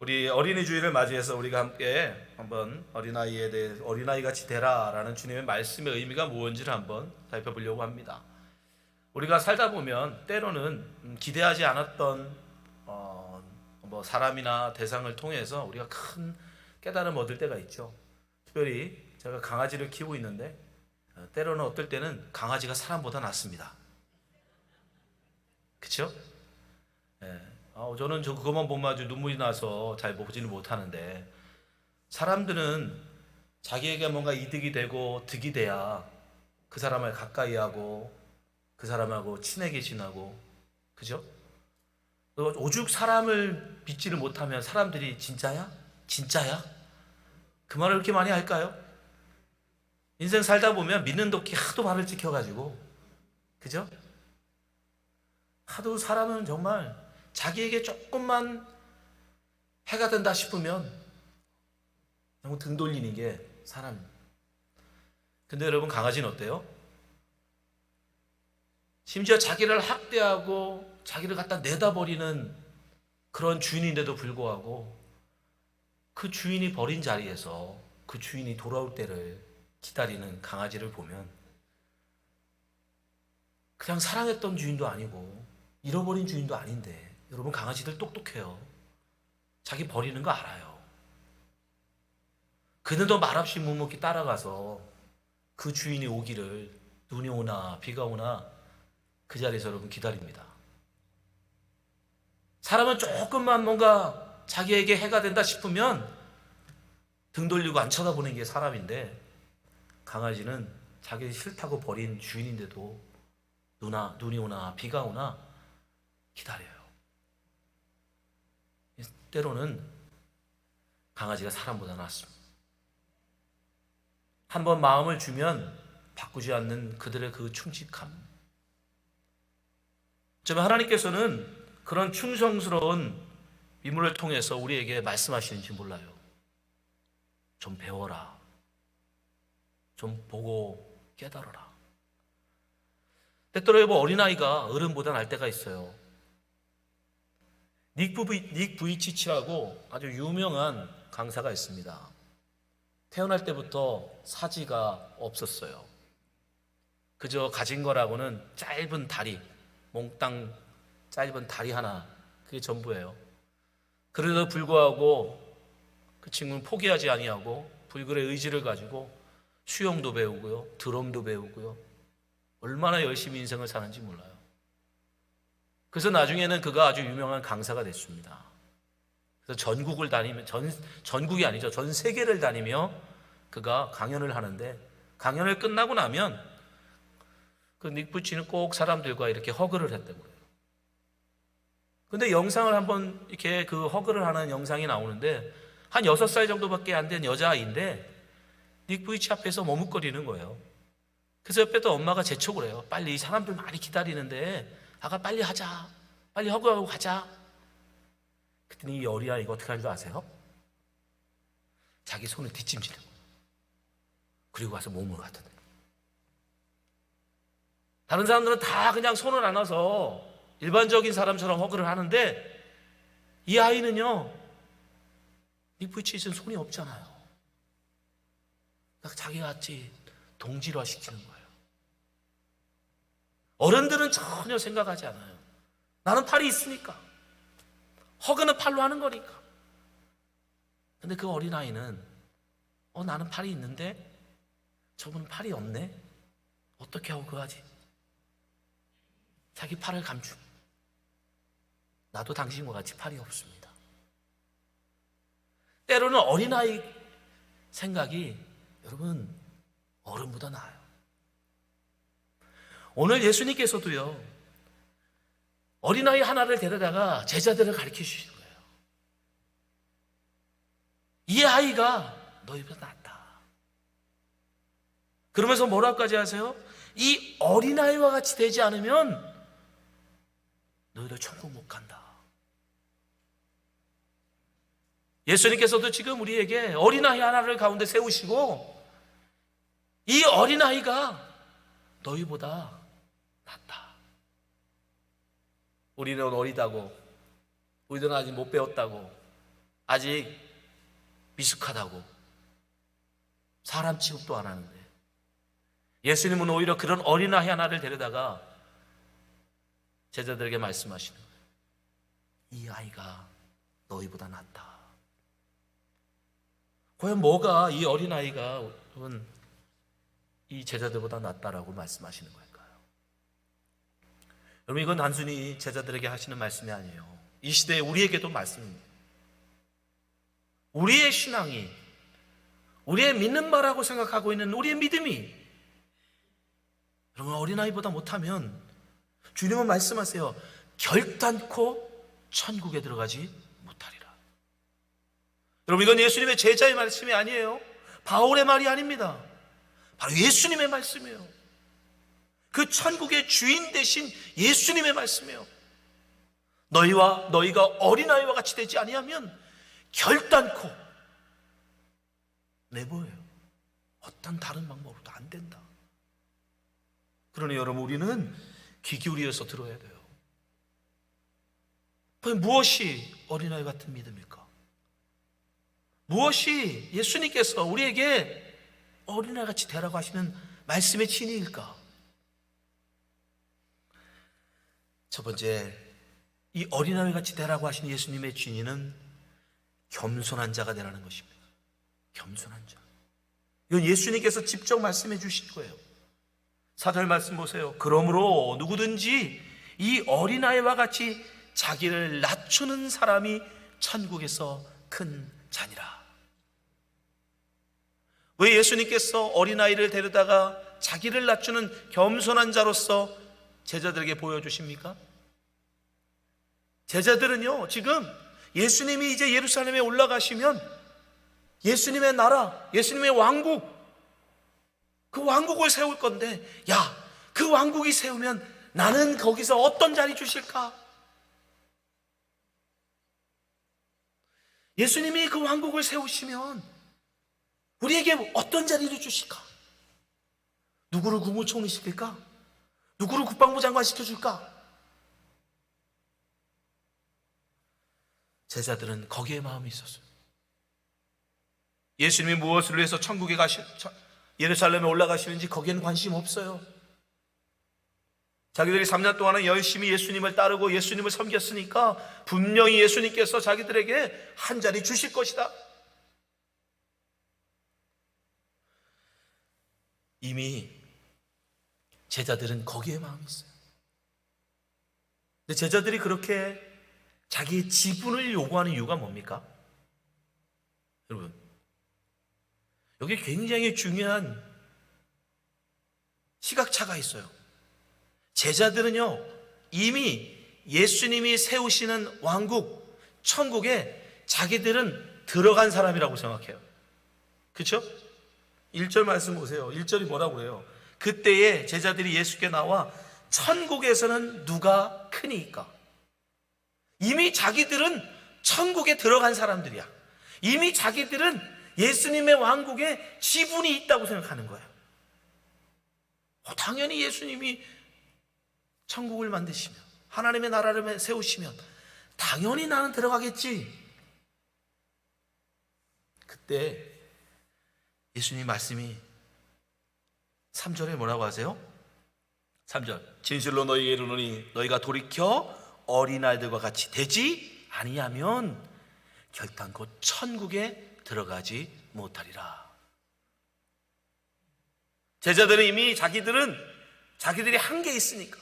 우리 어린이 주일을 맞이해서 우리가 함께 한번 어린아이에 대해 어린아이 같이 되라라는 주님의 말씀의 의미가 무엇인지를 한번 살펴보려고 합니다. 우리가 살다 보면 때로는 기대하지 않았던 사람이나 대상을 통해서 우리가 큰 깨달음 얻을 때가 있죠. 특별히 제가 강아지를 키우고 있는데 때로는 어떨 때는 강아지가 사람보다 낫습니다. 그렇죠? 저는 그것만 보면 아주 눈물이 나서 잘 보지는 못하는데, 사람들은 자기에게 뭔가 이득이 되고 득이 돼야 그 사람을 가까이 하고 그 사람하고 친하게 지내고, 그죠? 오죽 사람을 믿지를 못하면 사람들이 진짜야? 진짜야? 그 말을 그렇게 많이 할까요? 인생 살다 보면 믿는 도끼 하도 발을 찍혀가지고, 그죠? 하도 사람은 정말 자기에게 조금만 해가 된다 싶으면 너무 등 돌리는 게 사람입니다. 근데 여러분, 강아지는 어때요? 심지어 자기를 학대하고 자기를 갖다 내다버리는 그런 주인인데도 불구하고 그 주인이 버린 자리에서 그 주인이 돌아올 때를 기다리는 강아지를 보면 그냥 사랑했던 주인도 아니고 잃어버린 주인도 아닌데, 여러분, 강아지들 똑똑해요. 자기 버리는 거 알아요. 그는도 말없이 묵묵히 따라가서 그 주인이 오기를, 눈이 오나 비가 오나 그 자리에서 여러분 기다립니다. 사람은 조금만 뭔가 자기에게 해가 된다 싶으면 등 돌리고 안 쳐다보는 게 사람인데, 강아지는 자기 싫다고 버린 주인인데도 눈이 오나 비가 오나 기다려요. 때로는 강아지가 사람보다 낫습니다. 한번 마음을 주면 바꾸지 않는 그들의 그 충직함. 정말 하나님께서는 그런 충성스러운 미물을 통해서 우리에게 말씀하시는지 몰라요. 좀 배워라. 좀 보고 깨달아라. 때때로 어린아이가 어른보다 날 때가 있어요. 닉 부이치치라고 아주 유명한 강사가 있습니다. 태어날 때부터 사지가 없었어요. 그저 가진 거라고는 짧은 다리, 몽땅 짧은 다리 하나, 그게 전부예요. 그래도 불구하고 그 친구는 포기하지 아니하고 불굴의 의지를 가지고 수영도 배우고요, 드럼도 배우고요, 얼마나 열심히 인생을 사는지 몰라요. 그래서 나중에는 그가 아주 유명한 강사가 됐습니다. 그래서 전국을 다니며, 전국이 아니죠, 전 세계를 다니며 그가 강연을 하는데, 강연을 끝나고 나면 그 닉부치는 꼭 사람들과 이렇게 허그를 했다고 그래요. 근데 영상을 한번 이렇게 그 허그를 하는 영상이 나오는데, 한 6살 정도밖에 안 된 여자아이인데 닉부이치 앞에서 머뭇거리는 거예요. 그래서 옆에 또 엄마가 재촉을 해요. 빨리, 이 사람들 많이 기다리는데 아가 빨리 하자, 빨리 허그하고 가자. 그랬더니 이 어린아이가 어떻게 하는 줄 아세요? 자기 손을 뒷짐지는 거예요. 그리고 와서 몸을 갖다 대요. 다른 사람들은 다 그냥 손을 안아서 일반적인 사람처럼 허그를 하는데, 이 아이는요, 닉부이치는 손이 없잖아요. 그러니까 자기 같이 동질화 시키는 거예요. 어른들은 전혀 생각하지 않아요. 나는 팔이 있으니까, 허그는 팔로 하는 거니까. 근데 그 어린아이는 나는 팔이 있는데 저분은 팔이 없네? 어떻게 허그하지? 자기 팔을 감추. 나도 당신과 같이 팔이 없습니다. 때로는 어린아이 생각이, 여러분, 어른보다 나아요. 오늘 예수님께서도요, 어린아이 하나를 데려다가 제자들을 가르쳐 주시는 거예요. 이 아이가 너희보다 낫다. 그러면서 뭐라고까지 하세요? 이 어린아이와 같이 되지 않으면 너희들 천국 못 간다. 예수님께서도 지금 우리에게 어린아이 하나를 가운데 세우시고, 이 어린아이가 너희보다 낫다. 우리는 어리다고, 우리는 아직 못 배웠다고, 아직 미숙하다고 사람 취급도 안 하는데 예수님은 오히려 그런 어린아이 하나를 데려다가 제자들에게 말씀하시는 거예요. 이 아이가 너희보다 낫다. 과연 뭐가 이 어린아이가 이 제자들보다 낫다라고 말씀하시는 걸까요? 여러분, 이건 단순히 제자들에게 하시는 말씀이 아니에요. 이 시대에 우리에게도 말씀입니다. 우리의 신앙이, 우리의 믿는 바라고 생각하고 있는 우리의 믿음이 여러분 어린아이보다 못하면 주님은 말씀하세요. 결단코 천국에 들어가지 못하리라. 여러분, 이건 예수님의 제자의 말씀이 아니에요. 바울의 말이 아닙니다. 바로 예수님의 말씀이에요. 그 천국의 주인 되신 예수님의 말씀이에요. 너희가 어린아이와 같이 되지 아니하면 결단코 내버려요. 어떤 다른 방법으로도 안 된다. 그러니 여러분, 우리는 귀 기울여서 들어야 돼요. 무엇이 어린아이 같은 믿음일까? 무엇이 예수님께서 우리에게 어린아이 같이 되라고 하시는 말씀의 진리일까? 첫 번째, 이 어린아이 같이 되라고 하시는 예수님의 진리는 겸손한 자가 되라는 것입니다. 겸손한 자. 이건 예수님께서 직접 말씀해 주신 거예요. 4절 말씀 보세요. 그러므로 누구든지 이 어린아이와 같이 자기를 낮추는 사람이 천국에서 큰 자니라. 왜 예수님께서 어린아이를 데려다가 자기를 낮추는 겸손한 자로서 제자들에게 보여주십니까? 제자들은요, 지금 예수님이 이제 예루살렘에 올라가시면 예수님의 나라, 예수님의 왕국, 그 왕국을 세울 건데, 야, 그 왕국이 세우면 나는 거기서 어떤 자리 주실까? 예수님이 그 왕국을 세우시면 우리에게 어떤 자리를 주실까? 누구를 국무총리 시킬까? 누구를 국방부 장관 시켜줄까? 제자들은 거기에 마음이 있었어요. 예수님이 무엇을 위해서 천국에 예루살렘에 올라가시는지 거기에는 관심 없어요. 자기들이 3년 동안은 열심히 예수님을 따르고 예수님을 섬겼으니까 분명히 예수님께서 자기들에게 한 자리 주실 것이다. 이미 제자들은 거기에 마음이 있어요. 근데 제자들이 그렇게 자기의 지분을 요구하는 이유가 뭡니까? 여러분, 여기 굉장히 중요한 시각차가 있어요. 제자들은요, 이미 예수님이 세우시는 왕국, 천국에 자기들은 들어간 사람이라고 생각해요. 그렇죠? 1절 말씀 보세요. 1절이 뭐라고 그래요? 그때에 제자들이 예수께 나와 천국에서는 누가 크니까? 이미 자기들은 천국에 들어간 사람들이야. 이미 자기들은 예수님의 왕국에 지분이 있다고 생각하는 거예요. 당연히 예수님이 천국을 만드시면, 하나님의 나라를 세우시면 당연히 나는 들어가겠지. 그때 예수님 말씀이 3절에 뭐라고 하세요? 3절, 진실로 너희에게 이르노니 너희가 돌이켜 어린아이들과 같이 되지 아니하면 결단코 천국에 들어가지 못하리라. 제자들은 이미 자기들이 한 게 있으니까,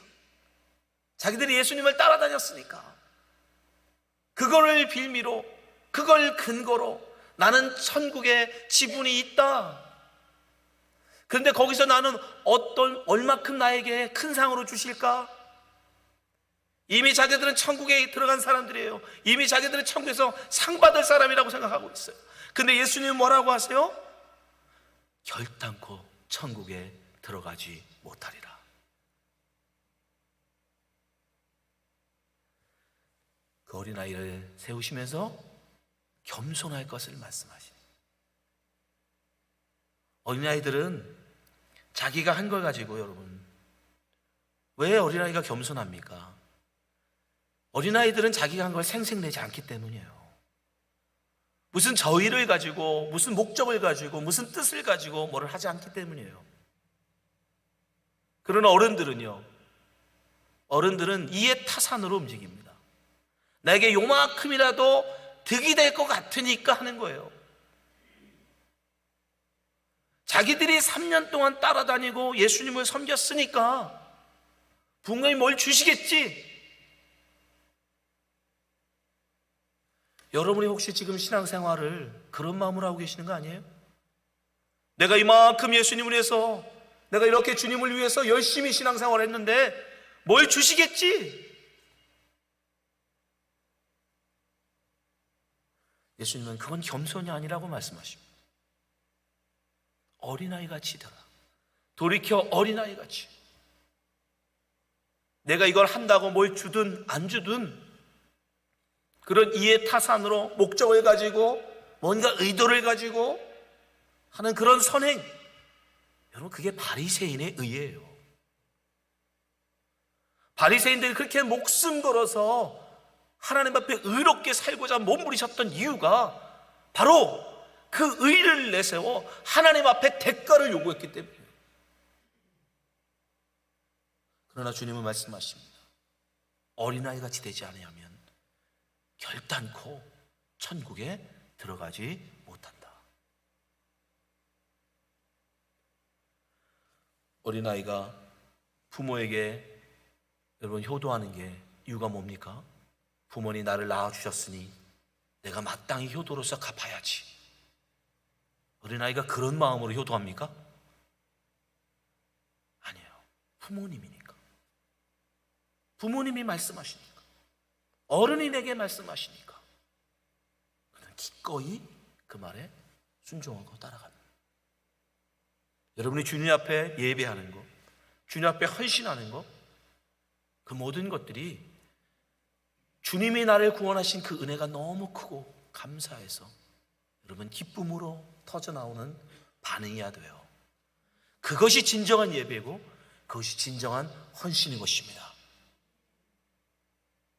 자기들이 예수님을 따라다녔으니까 그거를 빌미로, 그걸 근거로 나는 천국에 지분이 있다. 그런데 거기서 나는 얼마큼 나에게 큰 상으로 주실까? 이미 자기들은 천국에 들어간 사람들이에요. 이미 자기들은 천국에서 상 받을 사람이라고 생각하고 있어요. 근데 예수님은 뭐라고 하세요? 결단코 천국에 들어가지 못하리라. 그 어린아이를 세우시면서 겸손할 것을 말씀하시네요. 어린아이들은 자기가 한 걸 가지고, 여러분, 왜 어린아이가 겸손합니까? 어린아이들은 자기가 한 걸 생색내지 않기 때문이에요. 무슨 저의를 가지고, 무슨 목적을 가지고, 무슨 뜻을 가지고 뭐를 하지 않기 때문이에요. 그러나 어른들은 이해 타산으로 움직입니다. 나에게 요만큼이라도 득이 될 것 같으니까 하는 거예요. 자기들이 3년 동안 따라다니고 예수님을 섬겼으니까 분명히 뭘 주시겠지. 여러분이 혹시 지금 신앙생활을 그런 마음으로 하고 계시는 거 아니에요? 내가 이만큼 예수님을 위해서, 내가 이렇게 주님을 위해서 열심히 신앙생활을 했는데 뭘 주시겠지? 예수님은 그건 겸손이 아니라고 말씀하십니다. 어린아이같이 되라. 돌이켜 어린아이같이. 내가 이걸 한다고 뭘 주든 안 주든 그런 이해 타산으로 목적을 가지고 뭔가 의도를 가지고 하는 그런 선행, 여러분 그게 바리새인의 의예요. 바리새인들이 그렇게 목숨 걸어서 하나님 앞에 의롭게 살고자 몸부리셨던 이유가 바로 그 의를 내세워 하나님 앞에 대가를 요구했기 때문이에요. 그러나 주님은 말씀하십니다. 어린아이같이 되지 않으면 결단코 천국에 들어가지 못한다. 어린아이가 부모에게 여러분 효도하는 게 이유가 뭡니까? 부모님 나를 낳아주셨으니 내가 마땅히 효도로서 갚아야지. 어린아이가 그런 마음으로 효도합니까? 아니에요. 부모님이니까. 부모님이 말씀하시니까. 어른이 내게 말씀하시니까. 그냥 기꺼이 그 말에 순종하고 따라가는. 여러분이 주님 앞에 예배하는 것, 주님 앞에 헌신하는 것, 그 모든 것들이 주님이 나를 구원하신 그 은혜가 너무 크고 감사해서 여러분 기쁨으로 터져나오는 반응이어야 돼요. 그것이 진정한 예배고 그것이 진정한 헌신인 것입니다.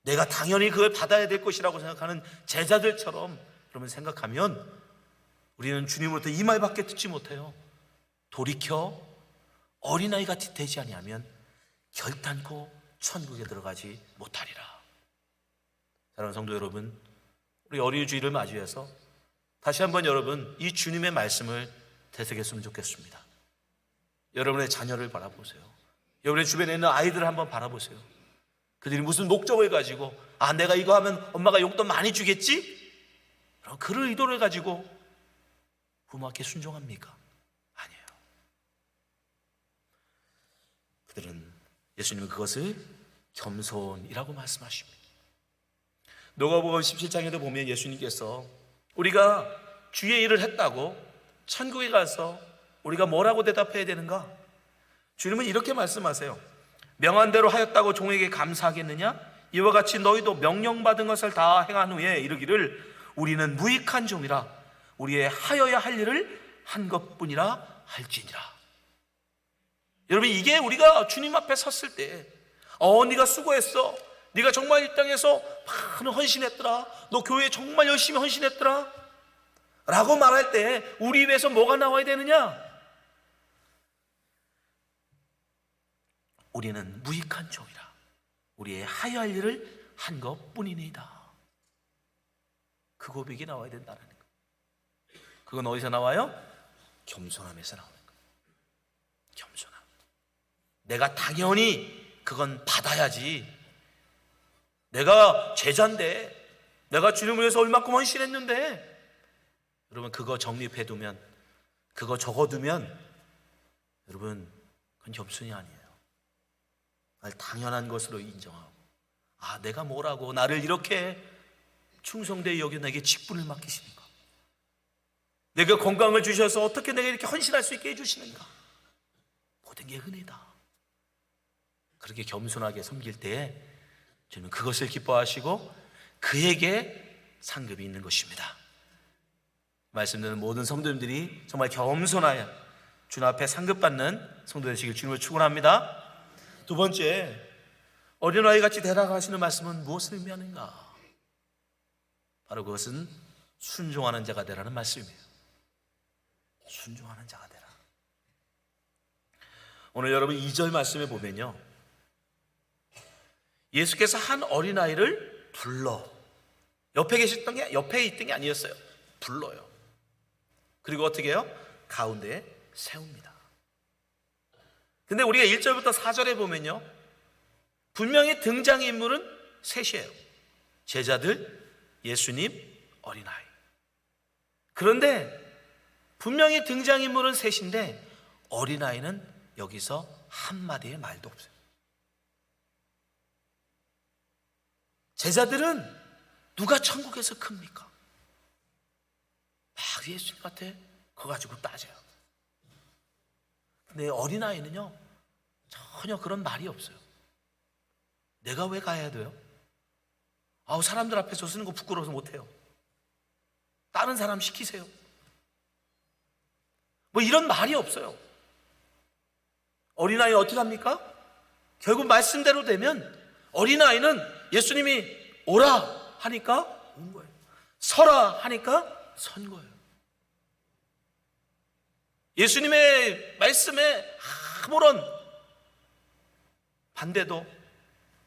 내가 당연히 그걸 받아야 될 것이라고 생각하는 제자들처럼 여러분 생각하면 우리는 주님으로부터 이 말밖에 듣지 못해요. 돌이켜 어린아이 같이 되지 아니하면 결단코 천국에 들어가지 못하리라. 사랑하는 성도 여러분, 우리 어린이 주일을 맞이해서 다시 한번 여러분 이 주님의 말씀을 되새겼으면 좋겠습니다. 여러분의 자녀를 바라보세요. 여러분의 주변에 있는 아이들을 한번 바라보세요. 그들이 무슨 목적을 가지고 내가 이거 하면 엄마가 용돈 많이 주겠지? 그런 의도를 가지고 부모께 순종합니까? 아니에요. 그들은 예수님은 그것을 겸손이라고 말씀하십니다. 누가복음 17장에도 보면 예수님께서 우리가 주의 일을 했다고 천국에 가서 우리가 뭐라고 대답해야 되는가? 주님은 이렇게 말씀하세요. 명한 대로 하였다고 종에게 감사하겠느냐? 이와 같이 너희도 명령받은 것을 다 행한 후에 이르기를 우리는 무익한 종이라 우리의 하여야 할 일을 한 것뿐이라 할지니라. 여러분 이게 우리가 주님 앞에 섰을 때 네가 수고했어. 네가 정말 이 땅에서 많은 헌신했더라. 너 교회에 정말 열심히 헌신했더라 라고 말할 때 우리 입에서 뭐가 나와야 되느냐? 우리는 무익한 종이라 우리의 하여야 할 일을 한 것뿐이니이다. 그 고백이 나와야 된다는 거예요. 그건 어디서 나와요? 겸손함에서 나오는 거예요. 겸손함. 내가 당연히 그건 받아야지. 내가 제자인데, 내가 주님을 위해서 얼마큼 헌신했는데, 여러분 그거 정립해두면, 그거 적어두면 여러분 그건 겸손이 아니에요. 당연한 것으로 인정하고 내가 뭐라고 나를 이렇게 충성되이 여겨 내게 직분을 맡기시는가? 내가 건강을 주셔서 어떻게 내가 이렇게 헌신할 수 있게 해주시는가? 모든 게 은혜다. 그렇게 겸손하게 섬길 때에 주님은 그것을 기뻐하시고 그에게 상급이 있는 것입니다. 말씀 듣는 모든 성도님들이 정말 겸손하여 주님 앞에 상급받는 성도 되시길 주님을 축원합니다. 두 번째, 어린아이같이 되라고 하시는 말씀은 무엇을 의미하는가? 바로 그것은 순종하는 자가 되라는 말씀이에요. 순종하는 자가 되라. 오늘 여러분 2절 말씀에 보면요, 예수께서 한 어린아이를 불러, 옆에 있던 게 아니었어요. 불러요. 그리고 어떻게 해요? 가운데에 세웁니다. 근데 우리가 1절부터 4절에 보면요, 분명히 등장인물은 셋이에요. 제자들, 예수님, 어린아이. 그런데 분명히 등장인물은 셋인데 어린아이는 여기서 한마디의 말도 없어요. 제자들은 누가 천국에서 큽니까? 막 예수님한테 그거 가지고 따져요. 근데 어린아이는요, 전혀 그런 말이 없어요. 내가 왜 가야 돼요? 사람들 앞에서 쓰는 거 부끄러워서 못해요. 다른 사람 시키세요. 뭐 이런 말이 없어요. 어린아이 어떻게 합니까? 결국 말씀대로 되면 어린아이는 예수님이 오라 하니까 온 거예요. 서라 하니까 선 거예요. 예수님의 말씀에 아무런 반대도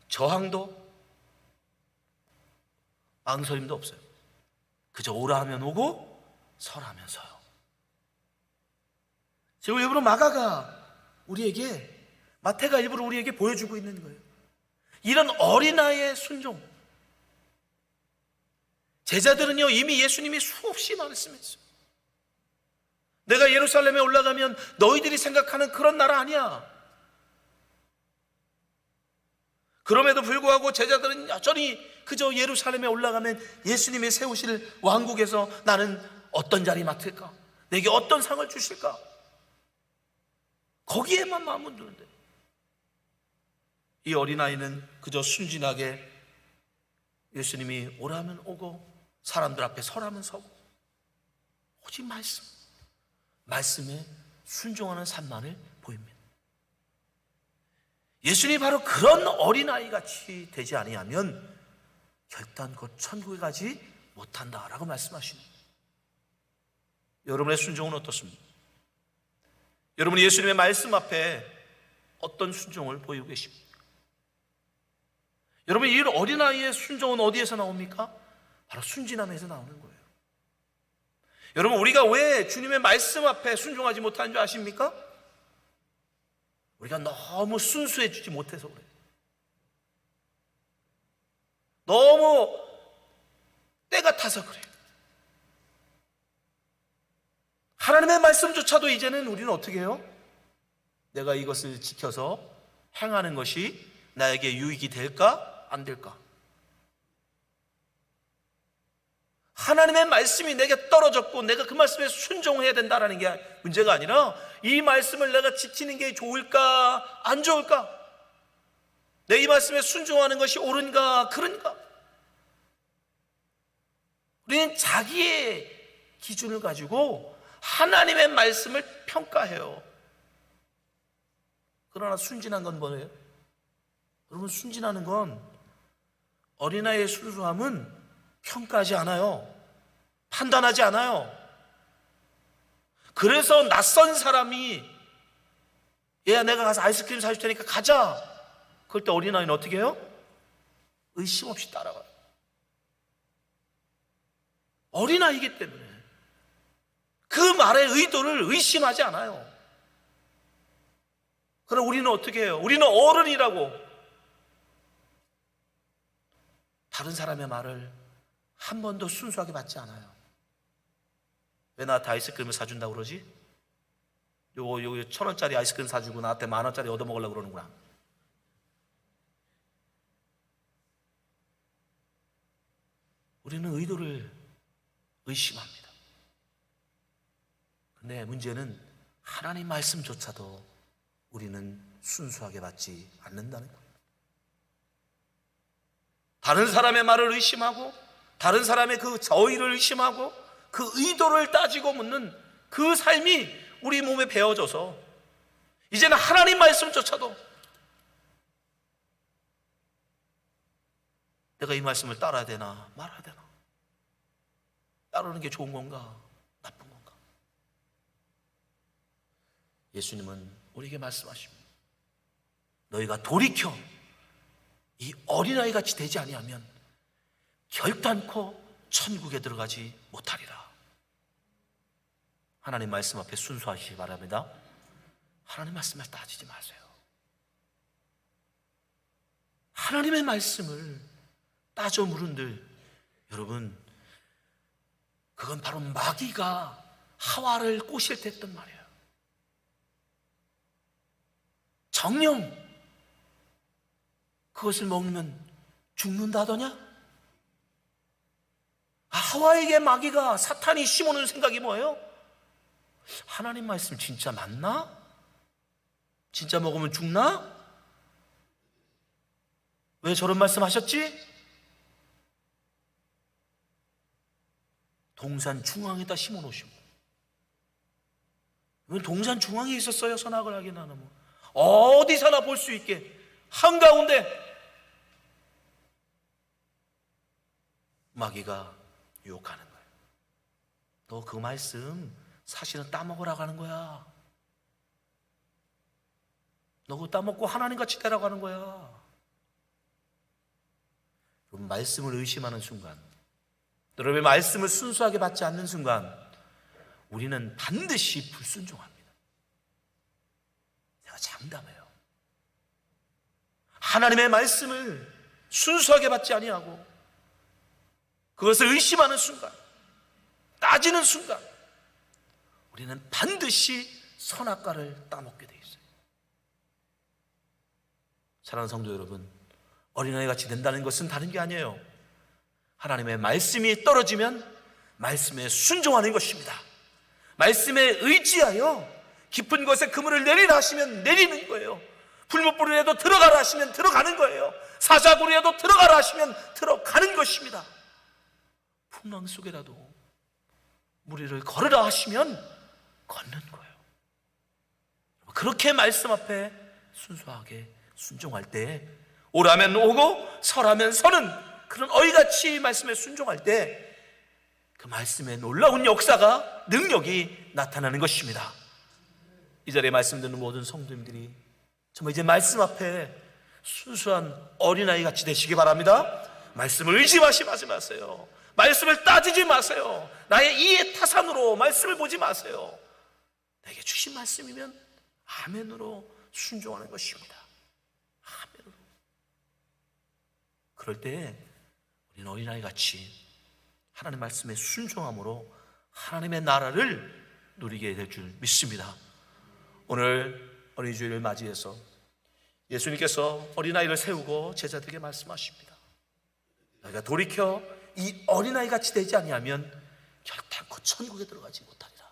저항도 망설임도 없어요. 그저 오라 하면 오고 서라 하면 서요. 지금 일부러 마태가 일부러 우리에게 보여주고 있는 거예요. 이런 어린아이의 순종. 제자들은요, 이미 예수님이 수없이 말씀했어요. 내가 예루살렘에 올라가면 너희들이 생각하는 그런 나라 아니야. 그럼에도 불구하고 제자들은 여전히 그저 예루살렘에 올라가면 예수님이 세우실 왕국에서 나는 어떤 자리 맡을까? 내게 어떤 상을 주실까? 거기에만 마음을 두는데, 이 어린아이는 그저 순진하게 예수님이 오라면 오고 사람들 앞에 서라면 서고 오직 말씀에 순종하는 삶만을 보입니다. 예수님이 바로 그런 어린아이 같이 되지 아니하면 결단코 천국에 가지 못한다라고 말씀하십니다. 여러분의 순종은 어떻습니까? 여러분이 예수님의 말씀 앞에 어떤 순종을 보이고 계십니까? 여러분, 이 어린아이의 순종은 어디에서 나옵니까? 바로 순진함에서 나오는 거예요. 여러분, 우리가 왜 주님의 말씀 앞에 순종하지 못하는 줄 아십니까? 우리가 너무 순수해지지 못해서 그래요. 너무 때가 타서 그래요. 하나님의 말씀조차도 이제는 우리는 어떻게 해요? 내가 이것을 지켜서 행하는 것이 나에게 유익이 될까? 안 될까? 하나님의 말씀이 내게 떨어졌고 내가 그 말씀에 순종해야 된다는 게 문제가 아니라 이 말씀을 내가 지키는 게 좋을까? 안 좋을까? 내 이 말씀에 순종하는 것이 옳은가? 그런가? 우리는 자기의 기준을 가지고 하나님의 말씀을 평가해요. 그러나 순진한 건 뭐예요? 여러분, 순진하는 건 어린아이의 순수함은 평가하지 않아요. 판단하지 않아요. 그래서 낯선 사람이 얘야 내가 가서 아이스크림 사줄 테니까 가자. 그럴 때 어린아이는 어떻게 해요? 의심 없이 따라가요. 어린아이기 때문에 그 말의 의도를 의심하지 않아요. 그럼 우리는 어떻게 해요? 우리는 어른이라고 다른 사람의 말을 한 번도 순수하게 받지 않아요. 왜 나한테 아이스크림을 사준다고 그러지? 요거 1,000원짜리 아이스크림 사주고 나한테 10,000원짜리 얻어먹으려고 그러는구나. 우리는 의도를 의심합니다. 근데 문제는 하나님 말씀조차도 우리는 순수하게 받지 않는다는 거예요. 다른 사람의 말을 의심하고 다른 사람의 그 저의를 의심하고 그 의도를 따지고 묻는 그 삶이 우리 몸에 배어져서 이제는 하나님 말씀조차도 내가 이 말씀을 따라야 되나 말아야 되나, 따르는 게 좋은 건가? 나쁜 건가? 예수님은 우리에게 말씀하십니다. 너희가 돌이켜 이 어린아이 같이 되지 아니하면 결단코 천국에 들어가지 못하리라. 하나님 말씀 앞에 순수하시기 바랍니다. 하나님 말씀을 따지지 마세요. 하나님의 말씀을 따져 물은들 여러분, 그건 바로 마귀가 하와를 꼬실 때 했던 말이에요. 정령 그것을 먹으면 죽는다더냐? 하와에게 마귀가, 사탄이 심어놓은 생각이 뭐예요? 하나님 말씀 진짜 맞나? 진짜 먹으면 죽나? 왜 저런 말씀 하셨지? 동산 중앙에다 심어놓으시고, 동산 중앙에 있었어요. 선악을 하긴 하는 어디서나 볼 수 있게 한가운데 마귀가 유혹하는 거예요. 너 그 말씀 사실은 따먹으라고 하는 거야. 너 그거 따먹고 하나님같이 되라고 하는 거야. 말씀을 의심하는 순간, 여러분의 말씀을 순수하게 받지 않는 순간 우리는 반드시 불순종합니다. 제가 장담해요. 하나님의 말씀을 순수하게 받지 아니하고 그것을 의심하는 순간, 따지는 순간 우리는 반드시 선악과를 따먹게 돼 있어요. 사랑하는 성도 여러분, 어린아이 같이 된다는 것은 다른 게 아니에요. 하나님의 말씀이 떨어지면 말씀에 순종하는 것입니다. 말씀에 의지하여 깊은 곳에 그물을 내리라 하시면 내리는 거예요. 풀무불에도 들어가라 하시면 들어가는 거예요. 사자굴에도 들어가라 하시면 들어가는 것입니다. 풍랑 속에라도 무리를 걸으라 하시면 걷는 거예요. 그렇게 말씀 앞에 순수하게 순종할 때, 오라면 오고 서라면 서는 그런 어이같이 말씀에 순종할 때 그 말씀의 놀라운 역사가, 능력이 나타나는 것입니다. 이 자리에 말씀 듣는 모든 성도님들이 정말 이제 말씀 앞에 순수한 어린아이 같이 되시기 바랍니다. 말씀을 의심하지 마세요. 말씀을 따지지 마세요. 나의 이해 타산으로 말씀을 보지 마세요. 내게 주신 말씀이면 아멘으로 순종하는 것입니다. 아멘으로. 그럴 때 우리는 어린아이 같이 하나님의 말씀에 순종함으로 하나님의 나라를 누리게 될 줄 믿습니다. 오늘 어린이 주일을 맞이해서 예수님께서 어린아이를 세우고 제자들에게 말씀하십니다. 너희가 돌이켜 이 어린아이 같이 되지 아니하면 결단코 천국에 들어가지 못하리라.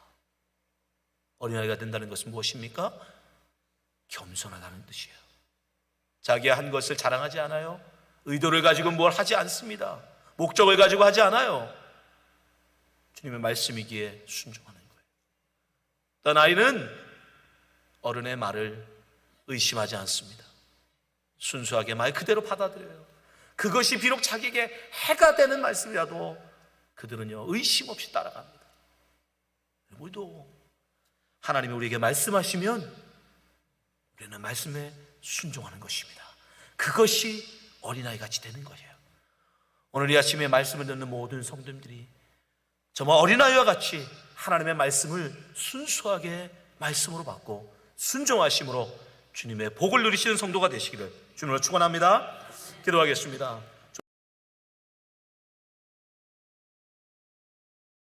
어린아이가 된다는 것은 무엇입니까? 겸손하다는 뜻이에요. 자기가 한 것을 자랑하지 않아요. 의도를 가지고 뭘 하지 않습니다. 목적을 가지고 하지 않아요. 주님의 말씀이기에 순종하는 거예요. 어떤 아이는 어른의 말을 의심하지 않습니다. 순수하게 말 그대로 받아들여요. 그것이 비록 자기에게 해가 되는 말씀이라도 그들은요 의심 없이 따라갑니다. 우리도 하나님이 우리에게 말씀하시면 우리는 말씀에 순종하는 것입니다. 그것이 어린아이 같이 되는 거예요. 오늘 이 아침에 말씀을 듣는 모든 성도님들이 정말 어린아이와 같이 하나님의 말씀을 순수하게 말씀으로 받고 순종하심으로 주님의 복을 누리시는 성도가 되시기를 주님으로 축원합니다. 기도하겠습니다.